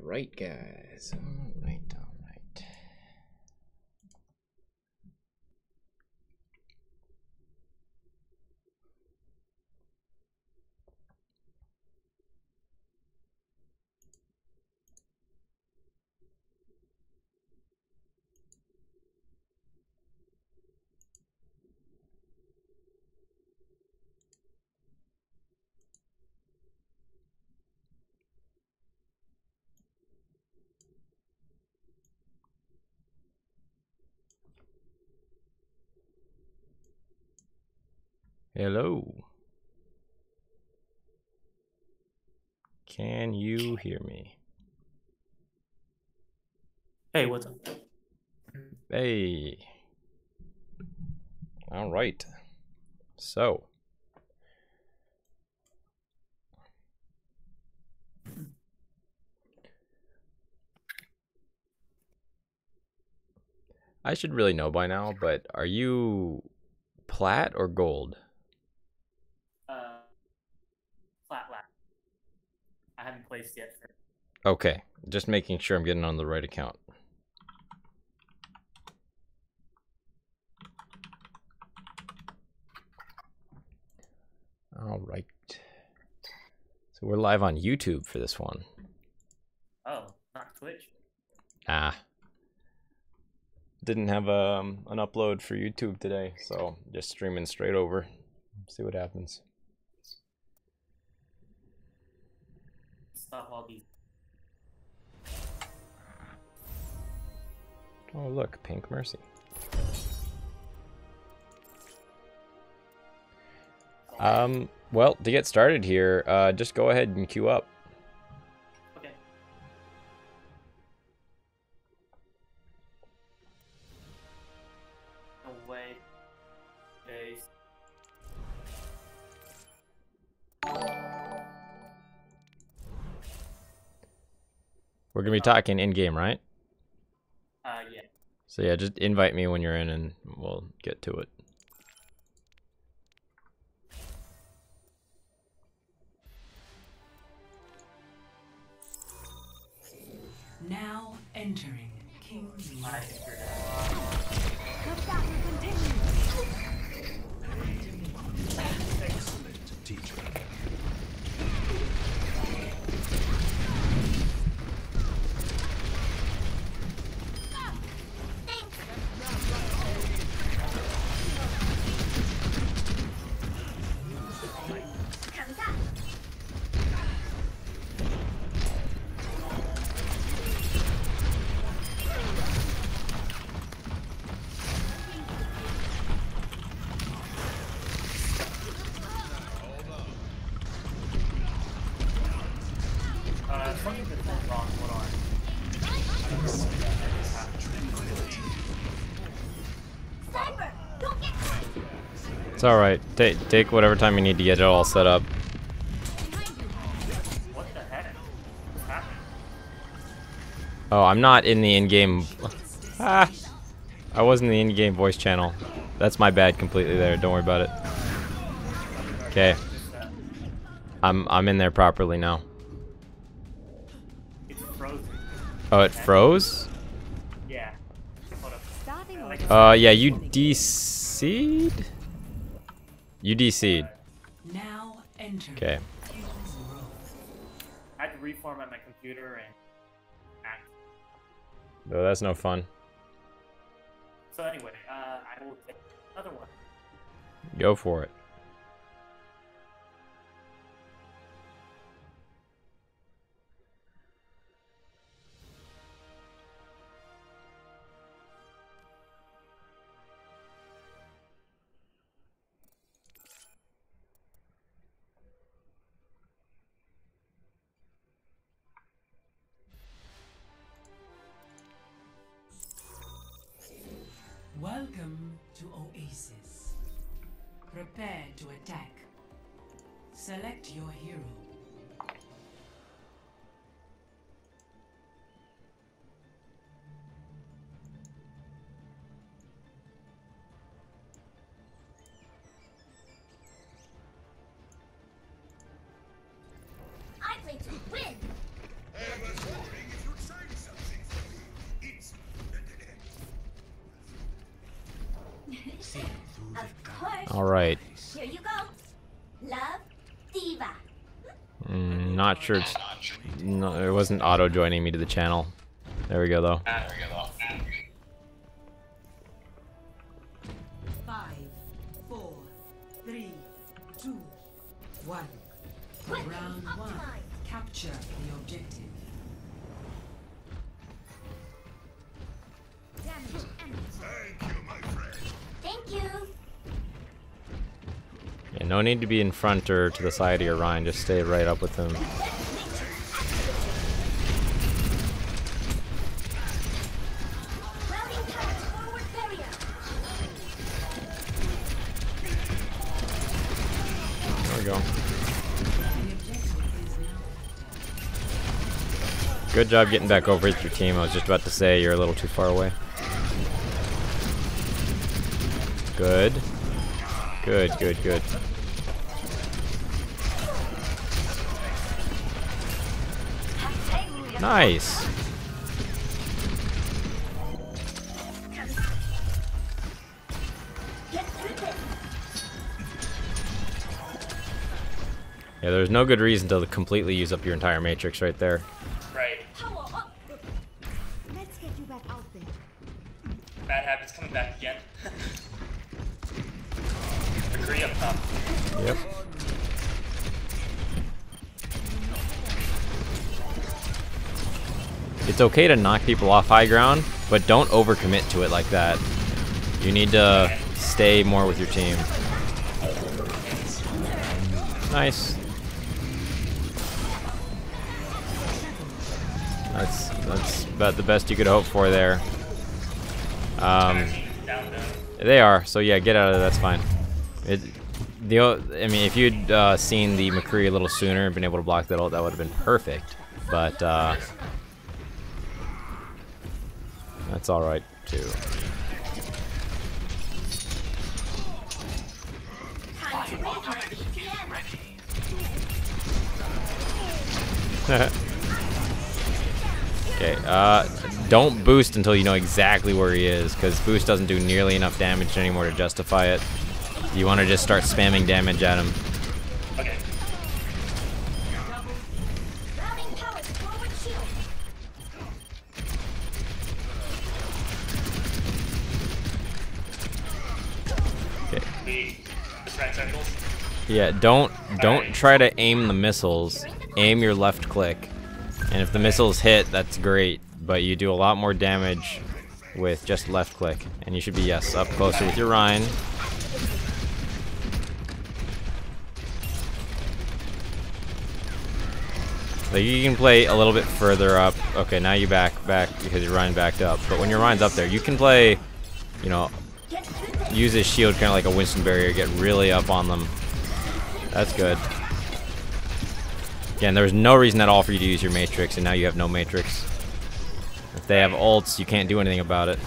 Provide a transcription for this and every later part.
right, guys. All right, all right. Hello. Can you hear me? Hey, what's up? Hey. All right. So. I should really know by now, but are you plat or gold? Flat lap. I haven't placed yet. Okay, just making sure I'm getting on the right account. All right. So we're live on YouTube for this one. Oh, not Twitch? Ah. Didn't have an upload for YouTube today, so just streaming straight over. See what happens. Stop all these. Oh, look, Pink Mercy. Well, to get started here, just go ahead and queue up. Okay. No way. Days. We're gonna be talking in-game, right? Yeah. So yeah, just invite me when you're in and we'll get to it. Now entering King's I Landing. figured The battle continues. Excellent teacher. something that's went wrong. Hold on. It's all right. Take whatever time you need to get it all set up. What the heck? What's happening? Oh, I'm not in the in-game. Ah, I was in the in-game voice channel. That's my bad completely there. Don't worry about it. Okay. I'm in there properly now. It's frozen. Oh, it froze? Yeah. Hold up. Yeah, you DC'd? You DC'd. Now entering Okay. King's Row. I had to reformat my computer and act. No, that's no fun. So anyway, I will take another one. Go for it. Welcome to Oasis. Prepare to attack. Select your hero. I play to win. Alright. Here you go. Love, Diva. Not sure it's... No, it wasn't auto-joining me to the channel. There we go, though. 5, 4, 3, 2, 1. Round 1. Capture the objective. Thank you. Yeah, no need to be in front or to the side of your Ryan. Just stay right up with him. Routing towards forward barrier. There we go. The objective is now. Good job getting back over with your team. I was just about to say you're a little too far away. Good. Good, good, good. Nice. Yeah, there's no good reason to completely use up your entire matrix right there. Right. Power up. Let's get you back out there. Bad habits coming back again. Agree up top. Yep. It's okay to knock people off high ground, but don't overcommit to it like that. You need to stay more with your team. Nice. That's about the best you could hope for there. Down though. They are, so yeah, get out of there, that's fine. I mean, if you'd seen the McCree a little sooner and been able to block that ult, that would have been perfect. But that's alright, too. Okay, don't boost until you know exactly where he is, because boost doesn't do nearly enough damage anymore to justify it. You want to just start spamming damage at him. Okay. Routing towards forward shield. Okay. The red circles. Yeah, don't try to aim the missiles. Aim your left click. And if the missiles hit, that's great, but you do a lot more damage with just left click. And you should be, yes, up closer with your Rhine. Like, you can play a little bit further up. Okay, now you back because your Rhine backed up. But when your Rhine's up there, you can play, you know, use his shield kind of like a Winston barrier, get really up on them. That's good. Again, there's no reason at all for you to use your Matrix, and now you have no Matrix. If they have ults, you can't do anything about it.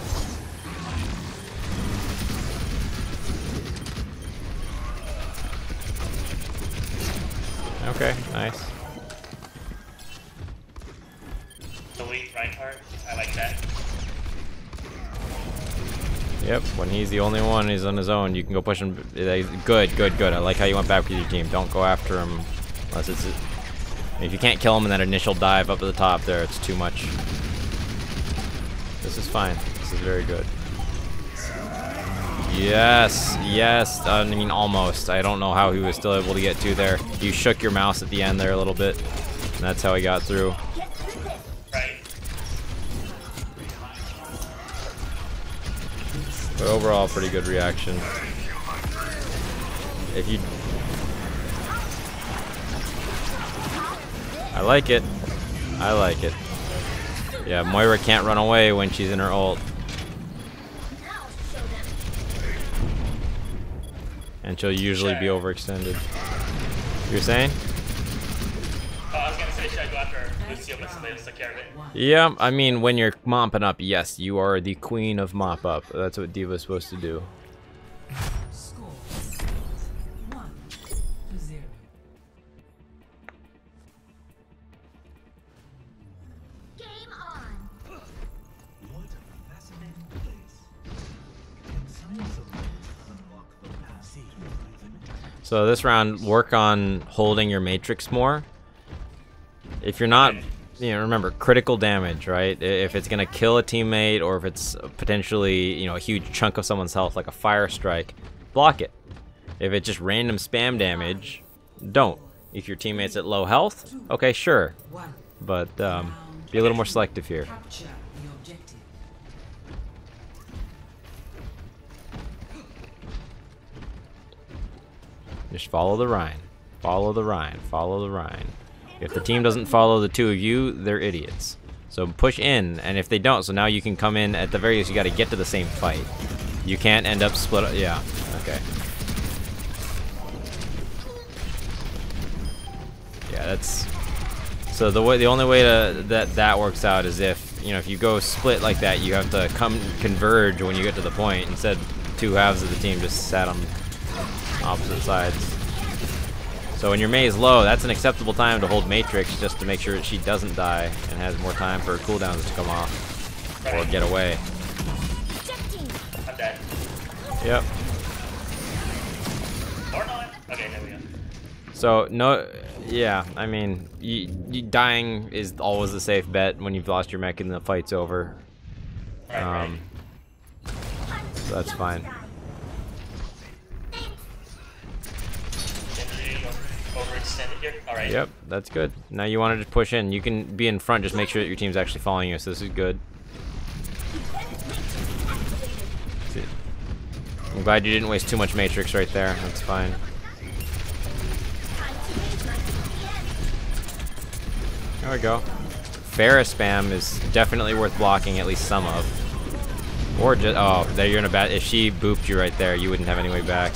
Okay, nice. Delete Reinhardt. I like that. Yep, when he's the only one, he's on his own, you can go push him. Good, good, good. I like how you went back with your team. Don't go after him unless it's... If you can't kill him in that initial dive up at the top there, it's too much. This is fine. This is very good. Yes, yes. I mean, almost. I don't know how he was still able to get to there. You shook your mouse at the end there a little bit, and that's how he got through. Right. But overall, pretty good reaction. If you... I like it. I like it. Yeah, Moira can't run away when she's in her ult. And she'll usually be overextended. You're saying? Oh, I was gonna say, should I go after Lucio, but somebody else took care of it? Yeah, I mean, when you're mopping up, yes, you are the queen of mop up. That's what Diva's supposed to do. Score 1-0. Game on. What a fascinating place. Can some of the rooms unlock the passage? So this round, work on holding your matrix more. If you're not, you know, remember critical damage, right? If it's gonna kill a teammate or if it's potentially, you know, a huge chunk of someone's health, like a fire strike, block it. If it's just random spam damage, don't. If your teammate's at low health, okay, sure, but be a little more selective here. Capture the objective. Just follow the Rhine. Follow the Rhine. Follow the Rhine. If the team doesn't follow the two of you, they're idiots. So push in, and if they don't, so now you can come in. At the very least, you got to get to the same fight. You can't end up split up. Yeah, okay. Yeah, that's... So the only way that works out is if, you know, if you go split like that, you have to converge when you get to the point. Instead, two halves of the team just sat on opposite sides. So when your Mei is low, that's an acceptable time to hold Matrix just to make sure that she doesn't die and has more time for her cooldowns to come off or get away. I'm dead. Yep. Or not. Okay, there we go. So no, yeah, I mean, you dying is always a safe bet when you've lost your mech and the fight's over. Right. So that's fine. Overextended here. All right. Yep, that's good. Now you want to just push in. You can be in front, just make sure that your team's actually following you, so this is good. I'm glad you didn't waste too much Matrix right there. That's fine. There we go. Pharah spam is definitely worth blocking at least some of. Or just, oh, there you're in a bad, if she booped you right there, you wouldn't have any way back.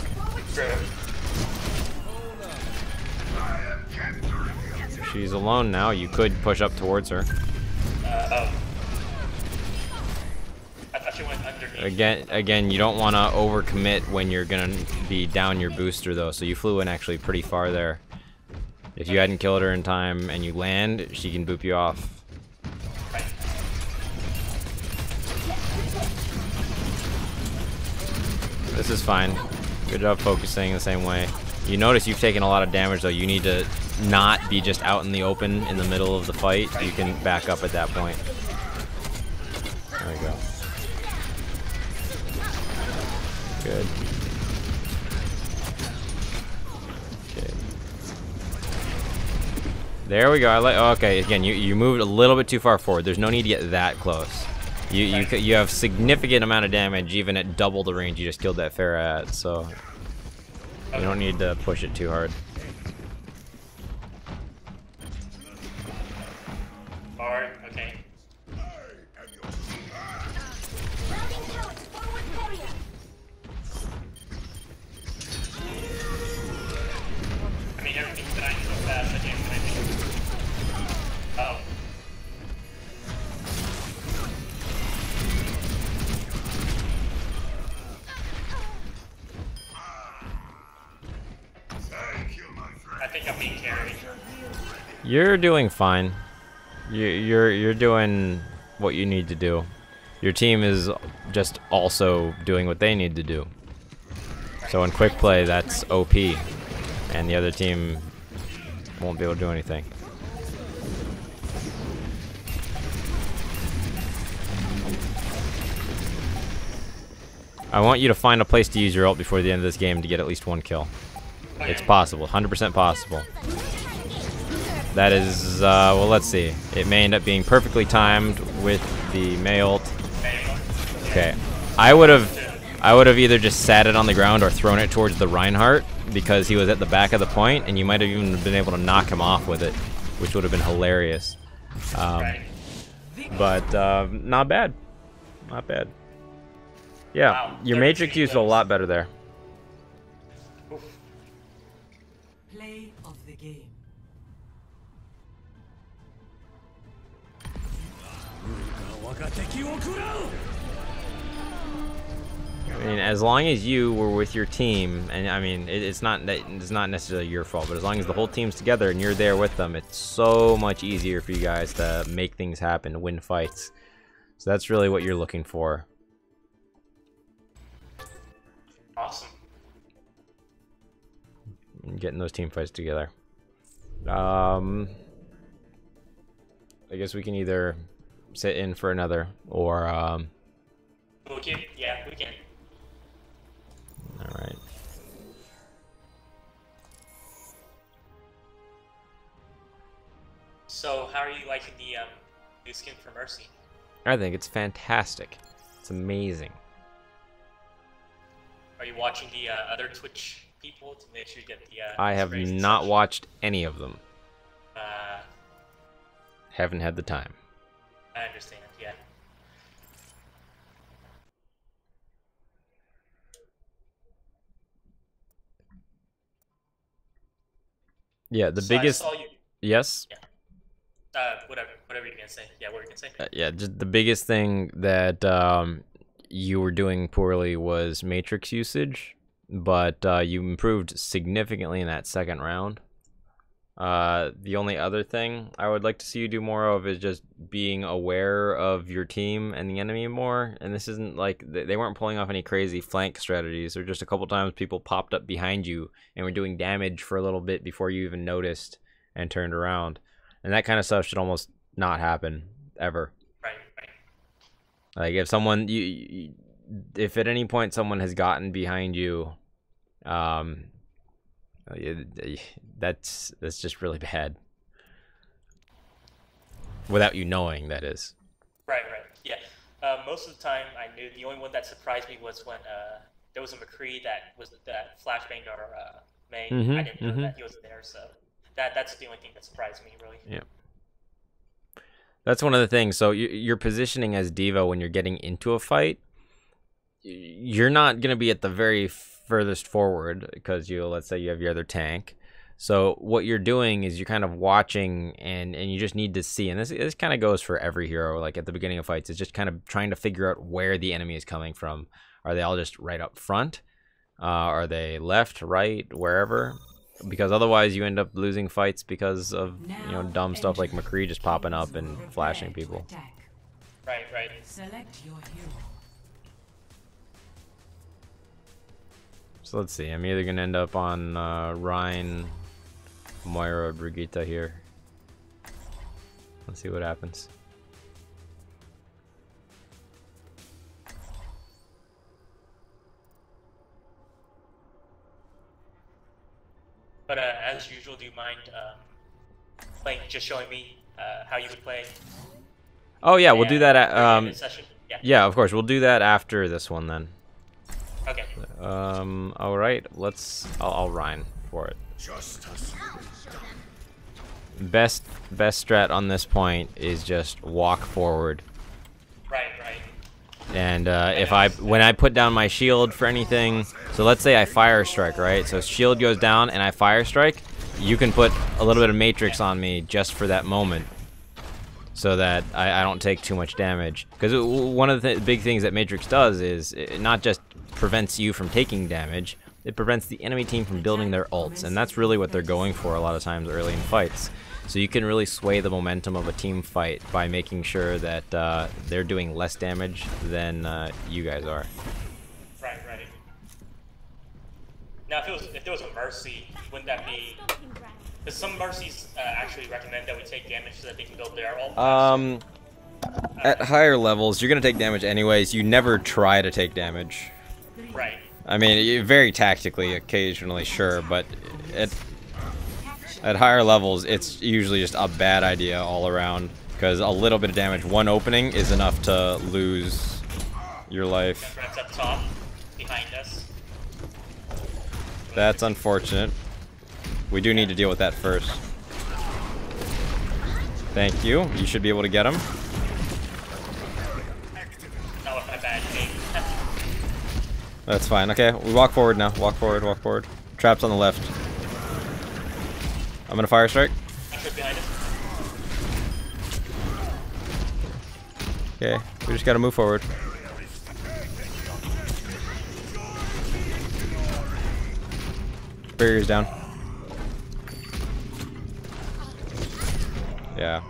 If she's alone now, you could push up towards her. Oh. I thought she went underneath. Again, you don't want to overcommit when you're gonna be down your booster though, so you flew in actually pretty far there. If you hadn't killed her in time and you land, she can boop you off. Right. This is fine. Good job focusing the same way. You notice you've taken a lot of damage though. You need to not be just out in the open in the middle of the fight. You can back up at that point. There we go. Good. Okay. There we go. I like. Okay, again, you moved a little bit too far forward. There's no need to get that close. You have significant amount of damage even at double the range you just killed that Pharah at. So you don't need to push it too hard. Hard. Okay. I mean, everything's dying so fast. I can't do anything. Uh oh. I think I'm being carried. You're doing fine. You're doing what you need to do. Your team is just also doing what they need to do. So in quick play, that's OP, and the other team won't be able to do anything. I want you to find a place to use your ult before the end of this game to get at least one kill. It's possible, 100% possible. That is, well, let's see. It may end up being perfectly timed with the Mei ult. Okay, I would have either just sat it on the ground or thrown it towards the Reinhardt because he was at the back of the point, and you might have even been able to knock him off with it, which would have been hilarious. But not bad, not bad. Yeah, Wow, your Matrix used a lot better there. Play of the game. I mean, as long as you were with your team, and I mean, it's not necessarily your fault, but as long as the whole team's together and you're there with them, it's so much easier for you guys to make things happen, to win fights. So that's really what you're looking for. Awesome. and getting those team fights together. I guess we can either sit in for another or Yeah, we can. all right. So, how are you liking the new skin for Mercy? I think it's fantastic. It's amazing. Are you watching the other Twitch people to make sure you get the? I have sprays and not such? watched any of them. Uh, Haven't had the time. I understand. Yeah. Yeah, the So biggest. I saw you. Yes. Whatever you're gonna say. Yeah, what are you gonna say? Yeah, just the biggest thing that you were doing poorly was matrix usage, but you improved significantly in that second round. The only other thing I would like to see you do more of is just being aware of your team and the enemy more. And this isn't like they weren't pulling off any crazy flank strategies. Or just a couple times people popped up behind you and were doing damage for a little bit before you even noticed and turned around. And that kind of stuff should almost not happen ever. Right. Like if someone if at any point someone has gotten behind you, that's just really bad. Without you knowing, that is. Right. Yeah. Most of the time, I knew the only one that surprised me was when there was a McCree that flashbanged our main. I didn't know that he was there, so that's the only thing that surprised me, really. Yeah. That's one of the things. So your positioning as D.Va when you're getting into a fight, you're not gonna be at the very furthest forward because let's say you have your other tank. So what you're doing is you're kind of watching and you just need to see, and this kind of goes for every hero, like at the beginning of fights, it's just kind of trying to figure out where the enemy is coming from. Are they all just right up front? Are they left, right, wherever? Because otherwise you end up losing fights because of dumb stuff like McCree just popping up and flashing people. Right. Select your hero. So let's see, I'm either gonna end up on Rhine, Moira, or Brigitte here. Let's see what happens. But as usual, do you mind just showing me how you would play? Oh yeah, we'll do that at in session. yeah, of course, we'll do that after this one then. Okay. All right, I'll Rhine for it. Best strat on this point is just walk forward. Right. And when I put down my shield for anything, so let's say I fire strike, right? So shield goes down and I fire strike, you can put a little bit of matrix on me just for that moment, so that I don't take too much damage. Because one of the big things that matrix does is it not just prevents you from taking damage, it prevents the enemy team from building their ults, and that's really what they're going for a lot of times early in fights. So you can really sway the momentum of a team fight by making sure that they're doing less damage than you guys are. Right. Now, if there was a Mercy, wouldn't that be? Because some Mercies actually recommend that we take damage so that they can build their ult. At higher levels, you're gonna take damage anyways. You never try to take damage. Right. I mean, very tactically, occasionally, sure, but at higher levels, it's usually just a bad idea all around, because a little bit of damage, one opening, is enough to lose your life. That's up top, behind us. That's unfortunate. We do need to deal with that first. Thank you. You should be able to get him. Not with my bad aim. That's fine. Okay, we walk forward now. Walk forward. Trap's on the left. I'm gonna fire strike. Actually behind us. Okay, we just gotta move forward. Barrier's down. Yeah.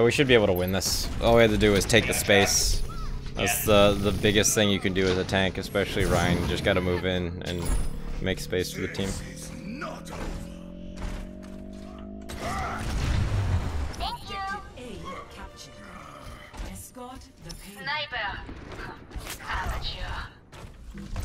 We should be able to win this. All we have to do is take the space. That's the biggest thing you can do as a tank, especially Ryan. You just gotta move in and make space for the team. It's not over. Objective A captured. Escort the payload. Sniper. Amateur.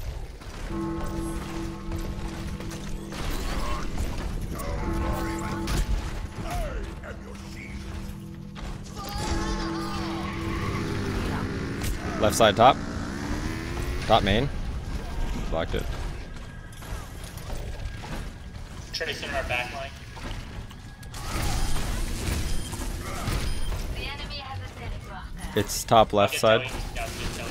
Left side top. Top main. Blocked it. Tracer in our back line. The enemy has a teleporter. It's top left Get side. Zoe. Yeah, get Zoe.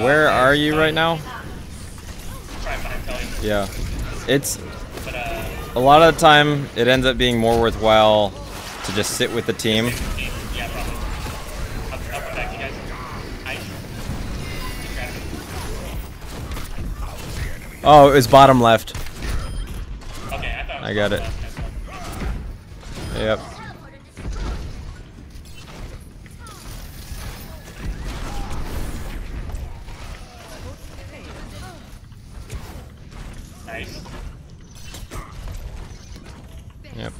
Where are you right now? Try and find Zoe. Yeah. It's But a lot of the time it ends up being more worthwhile to just sit with the team. yeah, probably. I'll come back to you guys. Oh, it was bottom left. Okay, I thought it was I got it. left, that's all. Yep. Nice. Yep.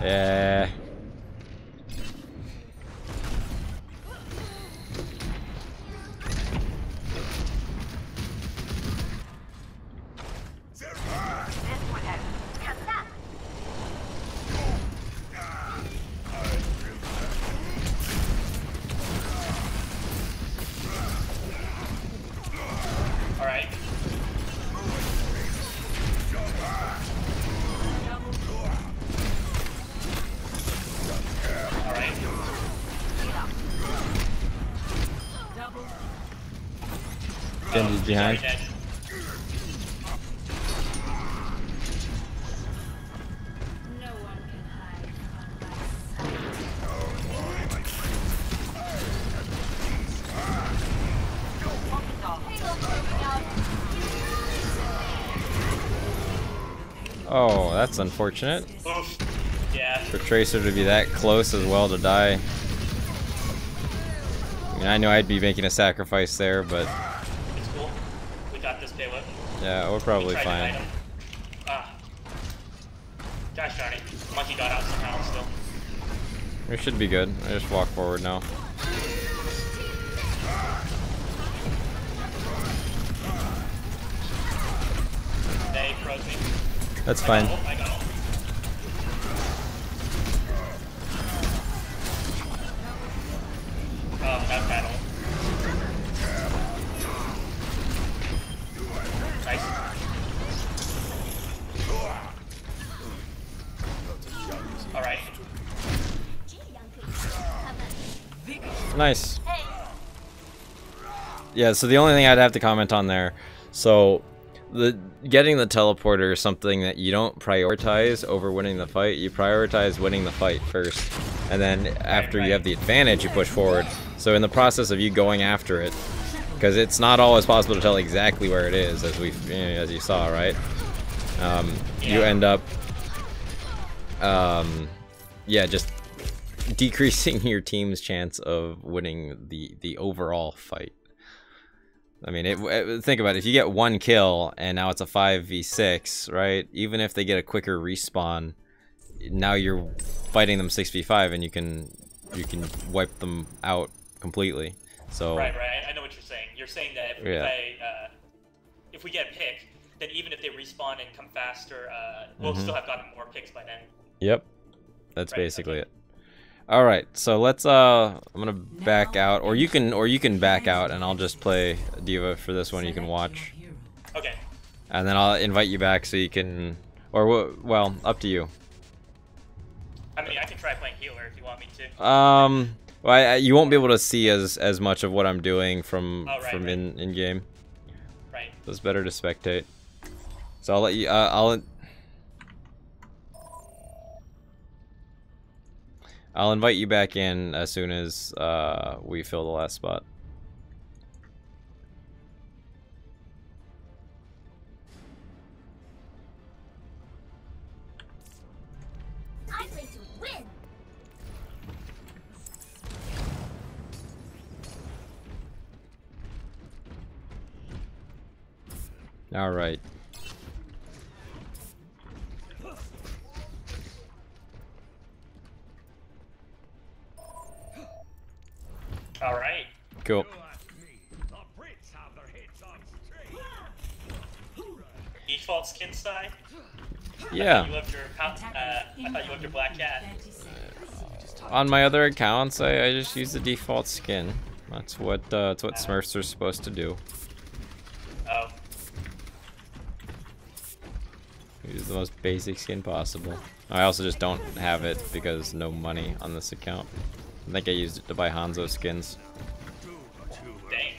Yeah. Alright. Alright. Genji's behind. Zoe dead. No one can hide from my sight. Oh, that's unfortunate. Oof. Yeah. For Tracer to be that close as well to die. I mean, I knew I'd be making a sacrifice there, but It's cool. We got this payload. yeah, we're probably Tried to hide fine. him. Ah. Gosh darn it. Monkey got out somehow still. We should be good. I just walk forward now. They froze me. That's fine. I got ult. Oh, that battle. Nice. Alright. Nice. Yeah, so the only thing I'd have to comment on there, so getting the teleporter is something that you don't prioritize over winning the fight. You prioritize winning the fight first, and then after you have the advantage, you push forward. So in the process of you going after it, because it's not always possible to tell exactly where it is, as as you saw, right? You end up, yeah, just decreasing your team's chance of winning the overall fight. I mean, think about it. If you get one kill and now it's a 5v6, right? Even if they get a quicker respawn, now you're fighting them 6v5, and you can wipe them out completely. So Right. I know what you're saying. You're saying that if we get a pick, then even if they respawn and come faster, we'll still have gotten more picks by then. Yep, that's Right, basically okay. it. All right, so let's. I'm gonna back out, or you can back out, and I'll just play D.Va for this one. You can watch, Okay. and then I'll invite you back so you can, or well, up to you. I mean, I can try playing healer if you want me to. Well, you won't be able to see as much of what I'm doing from right. in game. Right. So it's better to spectate. So I'll let you. I'll invite you back in as soon as we fill the last spot. I'm ready to win. All right. All right. Cool. Default skin side. Yeah. I thought you loved your black cat. On my other accounts, I just use the default skin. That's what Smurfs are supposed to do. Oh. Use the most basic skin possible. I also just don't have it because no money on this account. I think I used it to buy Hanzo skins. Dang.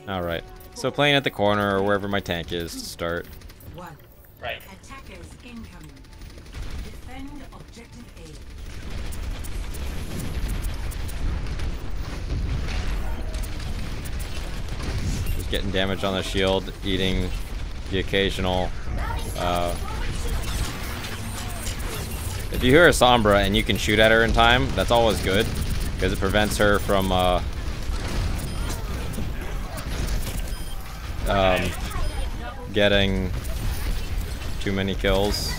Alright. So playing at the corner or wherever my tank is to start. Right. Attackers incoming. Defend objective A. Just getting damage on the shield, eating the occasional if you hear a Sombra and you can shoot at her in time, that's always good because it prevents her from getting too many kills.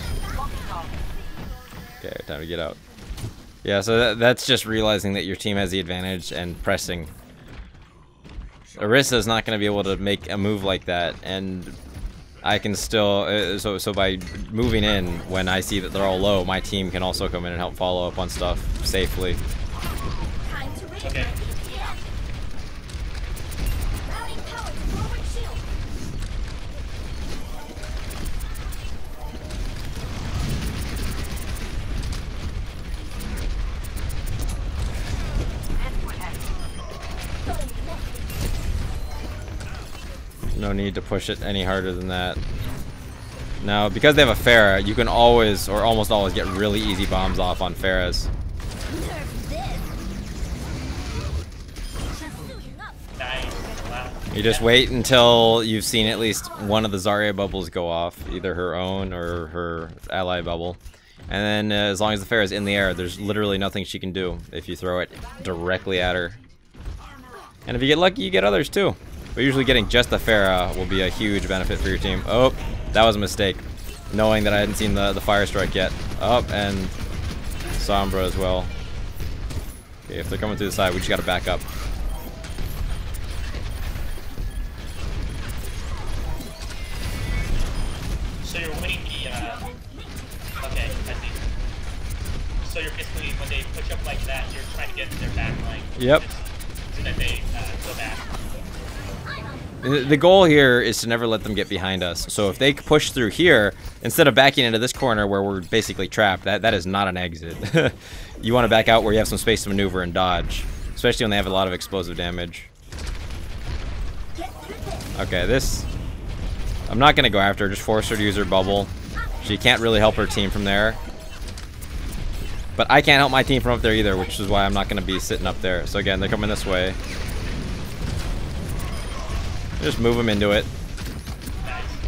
Okay, time to get out. Yeah, so that's just realizing that your team has the advantage and pressing. Orisa's not going to be able to make a move like that, and I can still so by moving in when I see that they're all low, my team can also come in and help follow up on stuff safely. Okay. No need to push it any harder than that. Now, because they have a Pharah, you can always, or almost always, get really easy bombs off on Pharahs. Nice. Wow. You just wait until you've seen at least one of the Zarya bubbles go off, either her own or her ally bubble. And then as long as the Pharah's in the air, there's literally nothing she can do if you throw it directly at her. And if you get lucky, you get others too. But usually getting just the Pharah will be a huge benefit for your team. Oh, that was a mistake. Knowing that I hadn't seen the Fire Strike yet. Oh, and Sombra as well. Okay, if they're coming through the side, we just gotta back up. So you're winning the, okay, I see. So you're basically, when they push up like that, you're trying to get their back line. Yep. So that they go back. The goal here is to never let them get behind us. So if they push through here, instead of backing into this corner where we're basically trapped, that is not an exit. You want to back out where you have some space to maneuver and dodge, especially when they have a lot of explosive damage. Okay, this... I'm not going to go after her, just force her to use her bubble. She can't really help her team from there. But I can't help my team from up there either, which is why I'm not going to be sitting up there. So again, they're coming this way. Just move them into it.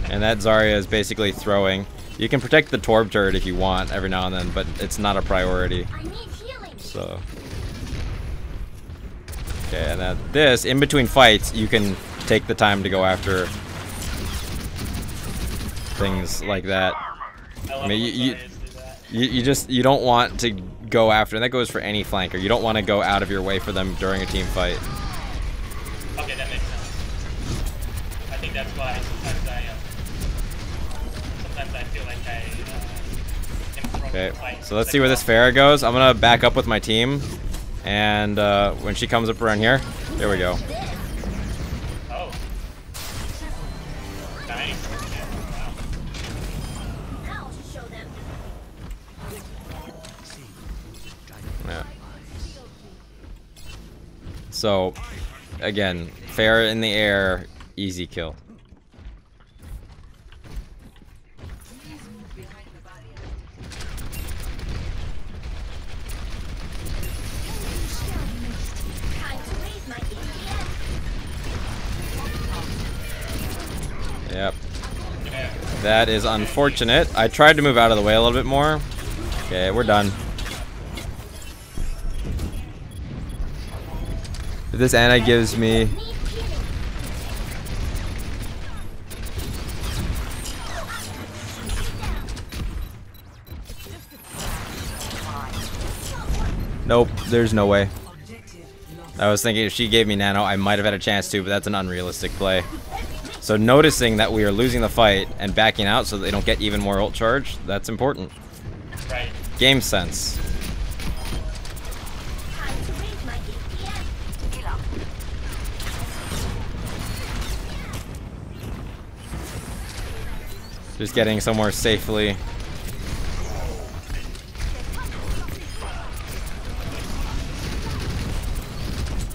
And that Zarya is basically throwing. You can protect the Torb turret if you want every now and then, but it's not a priority. So. Okay, and then this, in between fights, you can take the time to go after things like that. I mean, you don't want to go after, and that goes for any flanker. You don't want to go out of your way for them during a team fight. Okay, that makes sense. I think that's why sometimes I feel like I am thrown Okay, in fights. so let's see where this Pharah goes. I'm gonna back up with my team, and when she comes up around here, there we go. Oh. Nice. Wow. Yeah. So, again, fair in the air, easy kill. Yep. That is unfortunate. I tried to move out of the way a little bit more. Okay, we're done. This Ana gives me... Nope, there's no way. I was thinking if she gave me nano, I might have had a chance to, but that's an unrealistic play. So noticing that we are losing the fight and backing out so that they don't get even more ult charge, that's important. Right. Game sense. Just getting somewhere safely.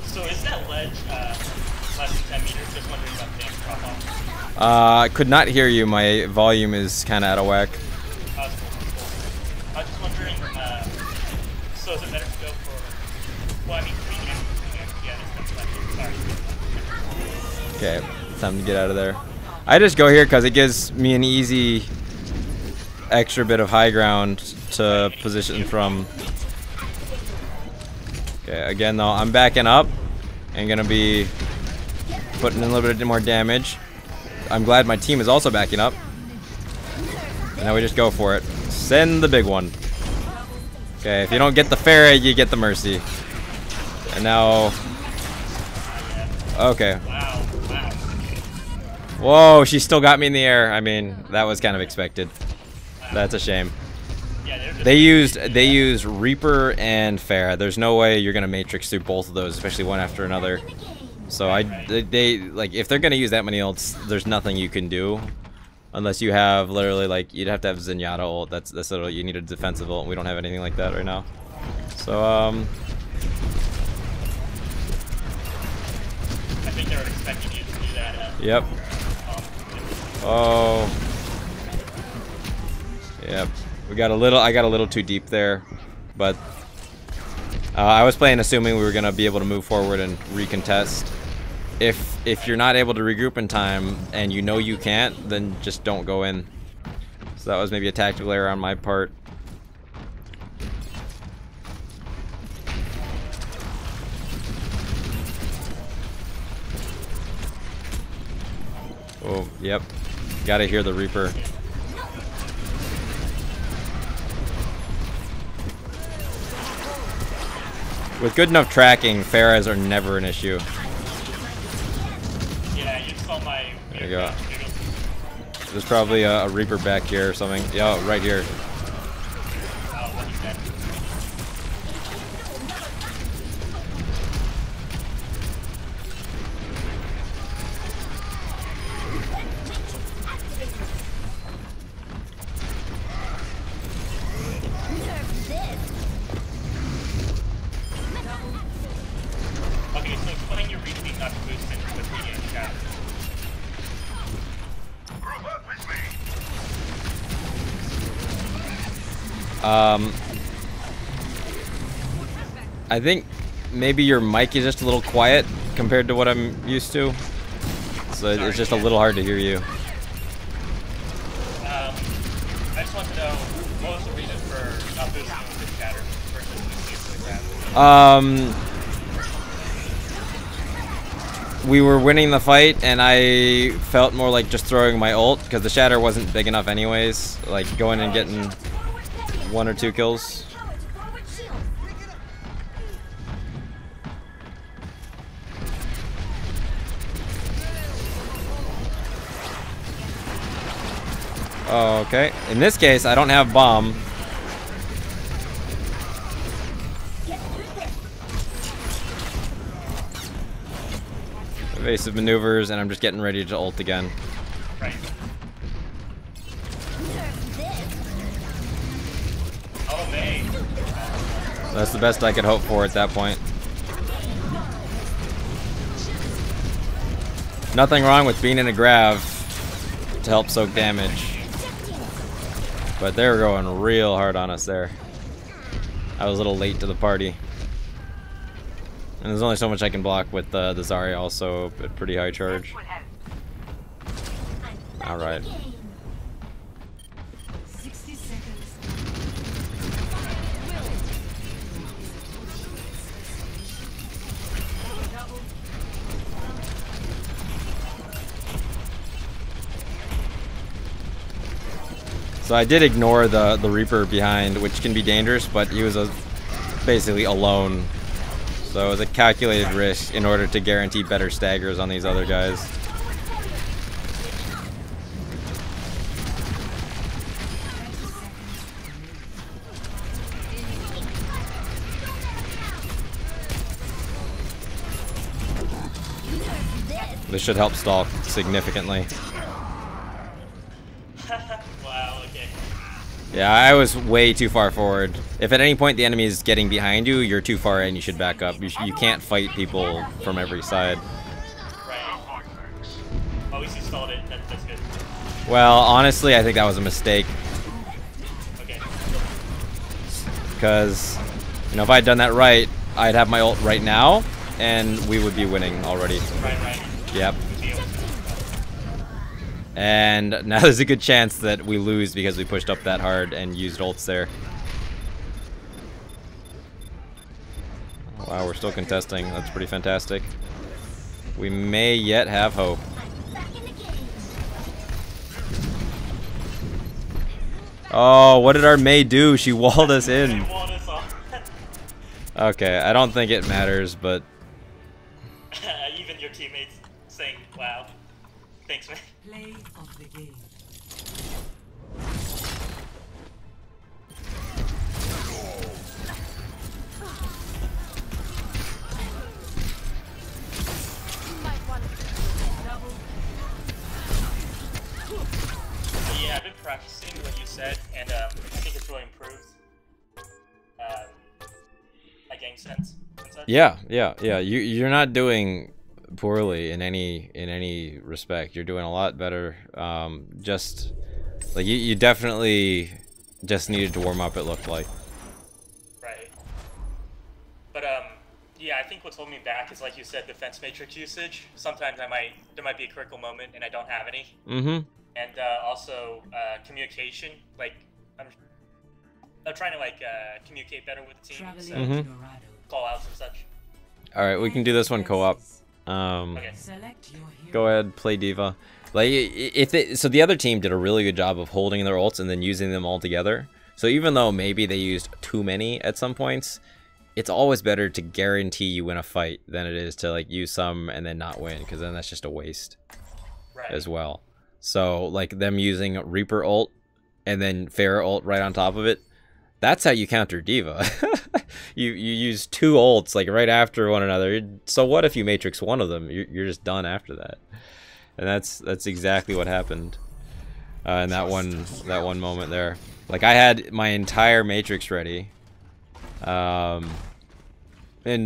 So is that ledge less than 10 meters? Just wondering about the drop off. I could not hear you. My volume is kind of out of whack. Cool. I was just wondering, so is it better to go for, well, I mean, 3 meters, yeah, this comes back. Sorry. Okay, time to get out of there. I just go here because it gives me an easy extra bit of high ground to position from. Okay, again though, I'm backing up and gonna be putting in a little bit more damage. I'm glad my team is also backing up. And now we just go for it. Send the big one. Okay, if you don't get the Pharah, you get the Mercy. And now... Okay. Wow. Whoa, she still got me in the air. I mean, that was kind of expected. That's a shame. Yeah, They used Reaper and Pharah. There's no way you're gonna matrix through both of those, especially one after another. So they like if they're gonna use that many ults, there's nothing you can do, unless you have literally like you'd have to have Zenyatta ult. That's literally you need a defensive ult. And we don't have anything like that right now. So I think they were expecting you to do that. Yep. Oh. Yep. We got a little. I got a little too deep there, but I was playing assuming we were gonna be able to move forward and recontest. If you're not able to regroup in time and you know you can't, then just don't go in. So that was maybe a tactical error on my part. Oh, yep. Gotta hear the Reaper. With good enough tracking, Pharahs are never an issue. Yeah, you saw my... There you go. There's probably a Reaper back here or something. Yeah, right here. What he said. Okay, so explain your reasoning not to boost into with medium chat. I think maybe your mic is just a little quiet compared to what I'm used to. So it's just a little hard to hear you. I just want to know, what was the reason for not boosting with the chatter versus boosting with that? We were winning the fight, and I felt more like just throwing my ult because the shatter wasn't big enough anyways. Like going and getting 1 or 2 kills. Oh, okay. In this case, I don't have bomb. Evasive maneuvers, and I'm just getting ready to ult again. Right. Oh, man. That's the best I could hope for at that point. Nothing wrong with being in a grav to help soak damage. But they were going real hard on us there. I was a little late to the party. And there's only so much I can block with the Zarya also at pretty high charge. Alright. 60 seconds. So I did ignore the Reaper behind, which can be dangerous, but he was basically alone. So it was a calculated risk in order to guarantee better staggers on these other guys. This should help stall significantly. Wow, okay. Yeah, I was way too far forward. If at any point the enemy is getting behind you, you're too far and you should back up. You can't fight people from every side. Right. Well, at least you stalled it. That's good. Well, honestly, I think that was a mistake. Okay. Because, you know, if I had done that right, I'd have my ult right now, and we would be winning already. Right. Yep. And now there's a good chance that we lose because we pushed up that hard and used ults there. Wow, we're still contesting. That's pretty fantastic. We may yet have hope. Oh, what did our Mei do? She walled us in. Okay, I don't think it matters, but... Even your teammates saying, wow. Thanks, man. Play of the game. Yeah, I've been practicing what you said, and I think it's really improved my game sense and such. Yeah. You're not doing poorly in any respect. You're doing a lot better. Just like you definitely just needed to warm up, it looked like. Right. But yeah, I think what's holding me back is, like you said, defense matrix usage. Sometimes there might be a critical moment and I don't have any. Mm-hmm. And also communication. Like I'm trying to communicate better with the team. So call outs and such. All right, we can do this one co-op. Okay. Go ahead, play D.Va. Like so the other team did a really good job of holding their ults and then using them all together. So even though maybe they used too many at some points, it's always better to guarantee you win a fight than it is to like use some and then not win, because then that's just a waste as well. So like them using Reaper ult and then Pharah ult right on top of it, that's how you counter D.Va. you use two ults like right after one another. So what if you matrix one of them? You're just done after that. And that's exactly what happened in that one moment there. Like I had my entire matrix ready, and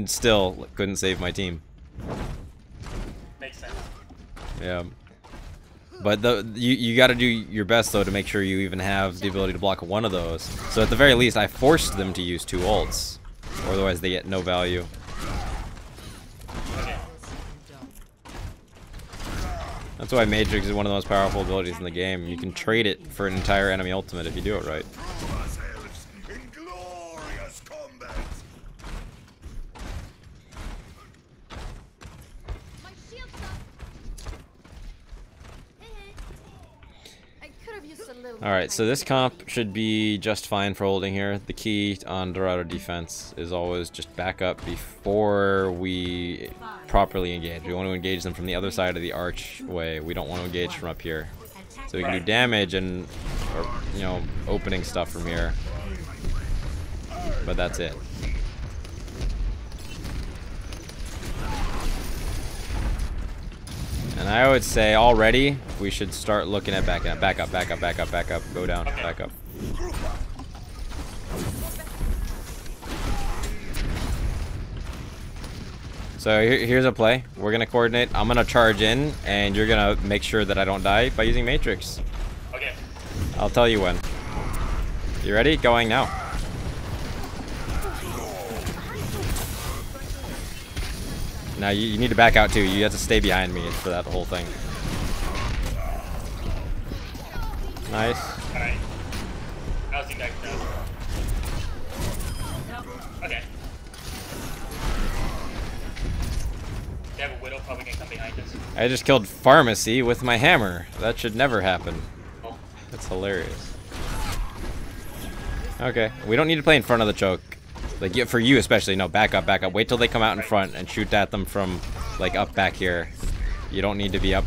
still couldn't save my team. Makes sense. Yeah. But you got to do your best though to make sure you even have the ability to block one of those. So at the very least, I forced them to use two ults, or otherwise they get no value. Okay. That's why Matrix is one of the most powerful abilities in the game. You can trade it for an entire enemy ultimate if you do it right. Alright, so this comp should be just fine for holding here. The key on Dorado defense is always just back up before we properly engage. We want to engage them from the other side of the archway. We don't want to engage from up here. So we can do damage and, you know, opening stuff from here. But that's it. And I would say already we should start looking at back up, go down, back up. So here's a play. We're gonna coordinate. I'm gonna charge in, and you're gonna make sure that I don't die by using Matrix. Okay. I'll tell you when. You ready? Going now. Now you need to back out too. You have to stay behind me for that whole thing. Nice. Alright. How's the neck though? Okay. They have a widow probably gonna come behind us. I just killed Pharmacy with my hammer. That should never happen. Oh. That's hilarious. Okay, we don't need to play in front of the choke. Like, for you especially, no, back up, back up. Wait till they come out in front and shoot at them from, like, up back here. You don't need to be up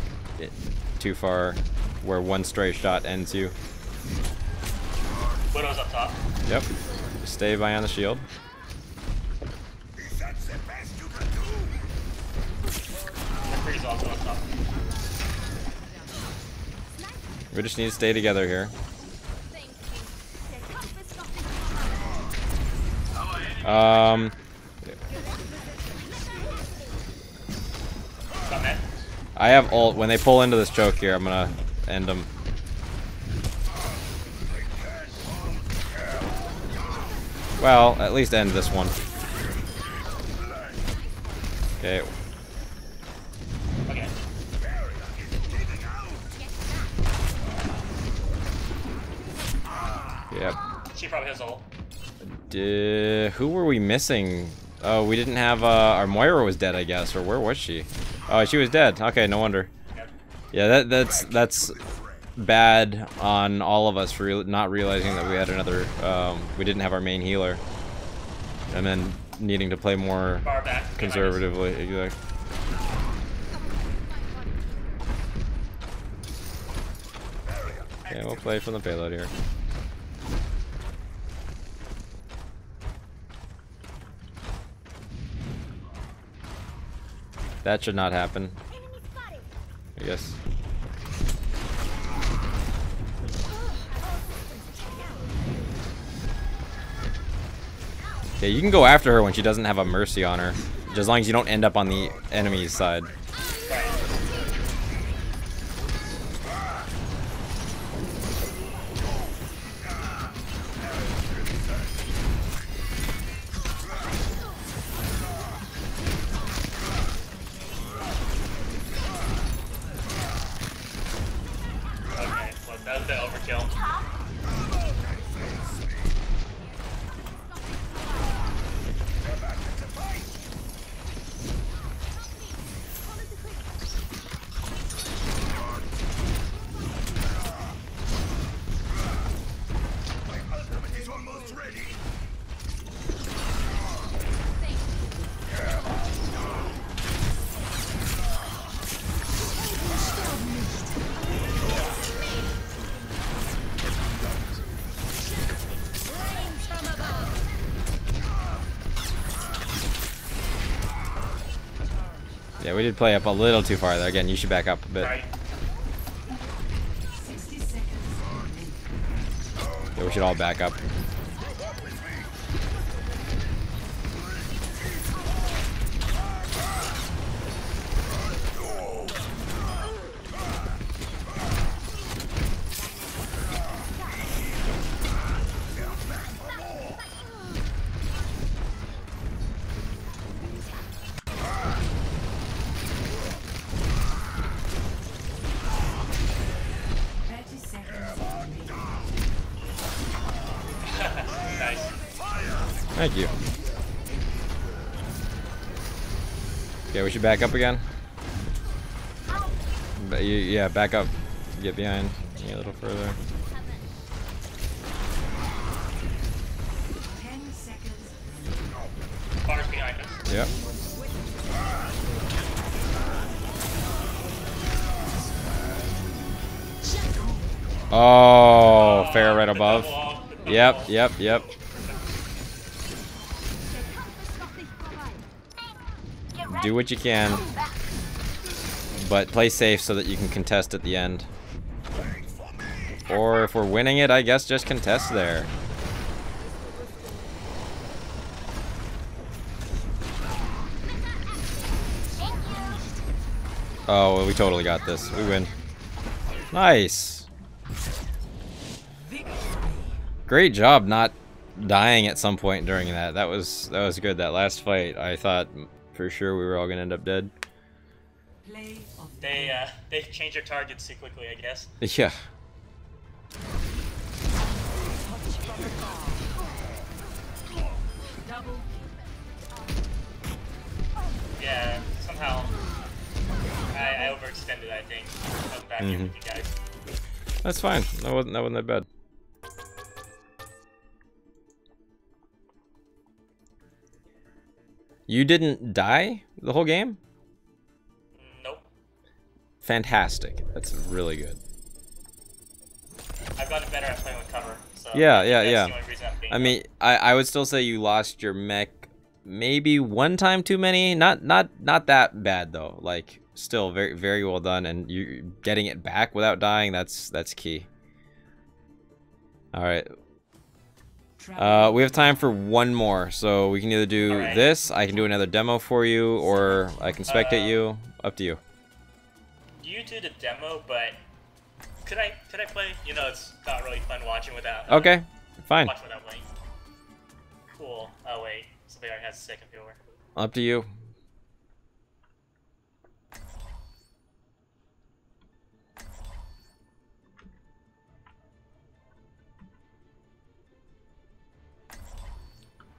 too far where one stray shot ends you. Widow's up top. Yep. Stay behind the shield. McCree's also up top. We just need to stay together here. Got that. I have ult. When they pull into this choke here, I'm gonna end them. Well, at least end this one. Okay. Okay. Yep. She probably has ult. Who were we missing? Oh, we didn't have, our Moira was dead, I guess, or where was she? Oh, she was dead. Okay, no wonder. Yep. Yeah, that's bad on all of us for not realizing that we had another, we didn't have our main healer. And then needing to play more Far back. conservatively. Exactly. Okay, we'll play from the payload here. That should not happen. I guess. Okay, you can go after her when she doesn't have a mercy on her. Just as long as you don't end up on the enemy's side. Okay, well that was the overkill. Yeah, we did play up a little too far there. Again, you should back up a bit. Right. Yeah, we should all back up. Nice. Thank you. Okay, we should back up again. Yeah, back up. Get behind me a little further. 10 seconds. Bar's behind us. Yep. Oh, fair right above. Yep, yep, yep. Do what you can, but play safe so that you can contest at the end. Or if we're winning it, I guess just contest there. Oh, well, we totally got this. We win. Nice. Great job not dying at some point during that. That was good. That last fight, I thought for sure we were all gonna end up dead. They changed their targets too quickly, I guess. Yeah. Yeah, somehow I overextended, I think. I was back here with you guys. That's fine. That wasn't that bad. You didn't die the whole game? Nope. Fantastic. That's really good. I've gotten better at playing with cover. So Yeah. that's the only reason I'm being I mean, I would still say you lost your mech maybe one time too many. Not that bad though. Like still very well done, and you getting it back without dying, that's key. All right. We have time for one more, so we can either do this, I can do another demo for you, or I can spectate you. Up to you. You do the demo, but could I play? You know, it's not really fun watching without. Okay, fine. Watch without playing. Cool. Oh wait, somebody already has a second viewer. Up to you.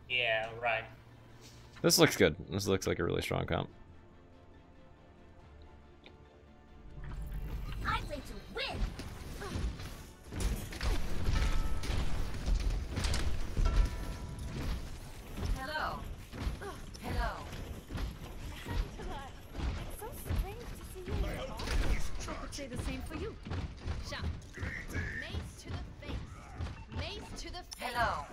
Yeah, right. This looks good. This looks like a really strong comp. I play to win. Hello. Hello. So strange to see you in the I could say the same for you. Shot. Mace to the face. Mace to the face. Hello.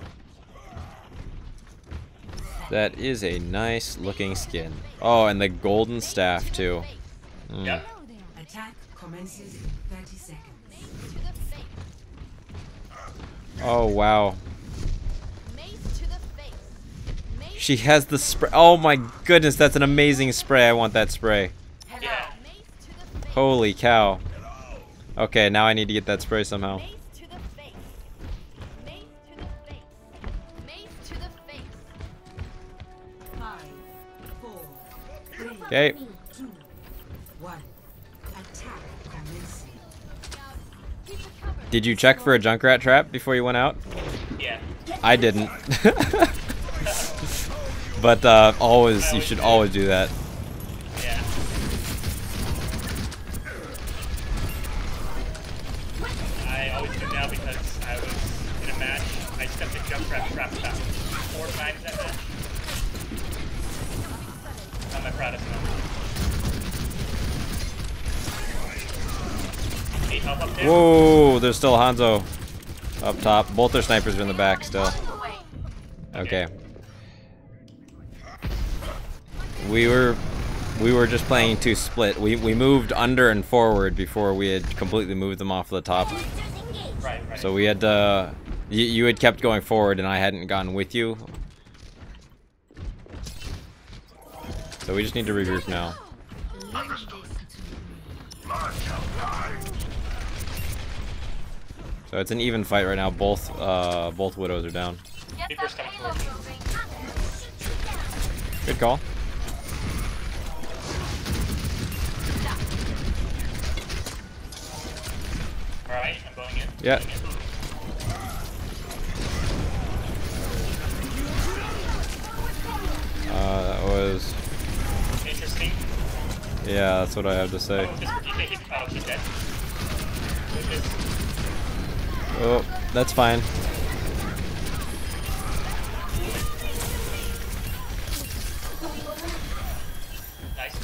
That is a nice looking skin. Oh, and the golden staff too. Yep. Attack commences in 30 seconds. Mace to the face. Oh wow. Mace to the face. Mace She has the spray. Oh my goodness, that's an amazing spray. I want that spray. Yeah. Mace to the face. Holy cow. Okay, now I need to get that spray somehow. Mace to the face. Mace to the face. Mace to the face. 5, 4, 3, Okay. 2, 1. Attack commencing. Keep the cover. Did you check for a Junkrat trap before you went out? Yeah. I didn't. But always, you should always do that. Yeah. I always do now because I was in a match. I stepped a jump trap about 4 times that match. I'm my proudest moment. Need help up there? Whoa, there's still Hanzo up top. Both their snipers are in the back still. Okay. We were just playing to split. We moved under and forward before we had completely moved them off the top. Right. So we had you had kept going forward and I hadn't gone with you. So we just need to regroup now. So it's an even fight right now. Both widows are down. Reaper's coming towards me. Good call. Alright, I'm going in. Yeah. That was. Interesting. Yeah, that's what I have to say. Oh, she's dead. Oh, that's fine. Nice.